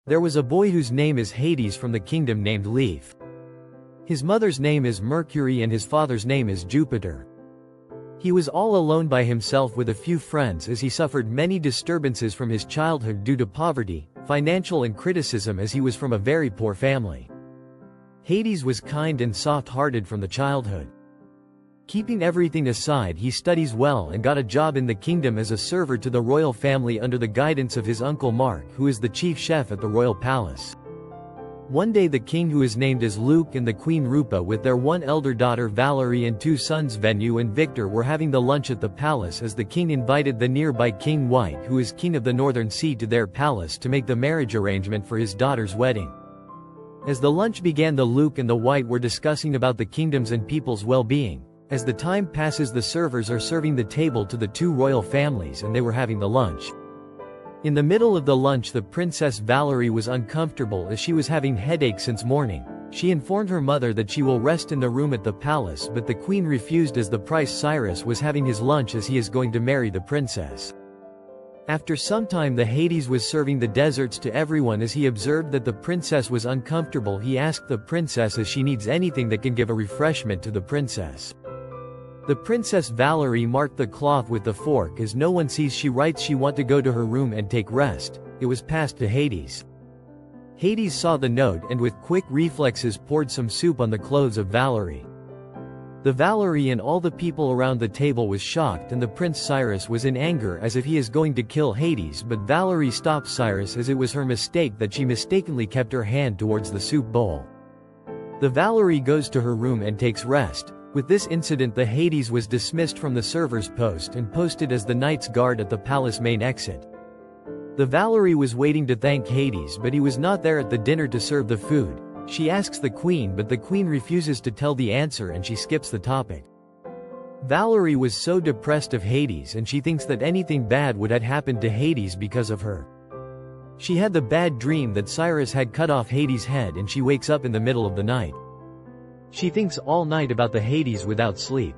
There was a boy whose name is Hades from the kingdom named Leaf. His mother's name is Mercury and his father's name is Jupiter. He was all alone by himself with a few friends as he suffered many disturbances from his childhood due to poverty, financial and criticism as he was from a very poor family. Hades was kind and soft-hearted from the childhood. Keeping everything aside, he studies well and got a job in the kingdom as a server to the royal family under the guidance of his uncle Mark, who is the chief chef at the royal palace. One day the king, who is named as Luke, and the queen Rupa with their one elder daughter Valerie and two sons Venu and Victor were having the lunch at the palace as the king invited the nearby King White, who is king of the northern sea, to their palace to make the marriage arrangement for his daughter's wedding. As the lunch began, the Luke and the White were discussing about the kingdom's and people's well-being. As the time passes, the servers are serving the table to the two royal families and they were having the lunch. In the middle of the lunch, the Princess Valerie was uncomfortable as she was having headache since morning. She informed her mother that she will rest in the room at the palace, but the queen refused as the prince Cyrus was having his lunch as he is going to marry the princess. After some time, the Hades was serving the desserts to everyone. As he observed that the princess was uncomfortable, he asked the princess if she needs anything that can give a refreshment to the princess. The Princess Valerie marked the cloth with the fork. As no one sees, she writes she want to go to her room and take rest. It was passed to Hades. Hades saw the note and with quick reflexes poured some soup on the clothes of Valerie. The Valerie and all the people around the table was shocked, and the Prince Cyrus was in anger as if he is going to kill Hades, but Valerie stopped Cyrus as it was her mistake that she mistakenly kept her hand towards the soup bowl. The Valerie goes to her room and takes rest. With this incident, the Hades was dismissed from the server's post and posted as the knight's guard at the palace main exit. The Valerie was waiting to thank Hades, but he was not there at the dinner to serve the food. She asks the queen, but the queen refuses to tell the answer and she skips the topic. Valerie was so depressed of Hades and she thinks that anything bad would have happened to Hades because of her. She had the bad dream that Cyrus had cut off Hades' head and she wakes up in the middle of the night. She thinks all night about the Hades without sleep.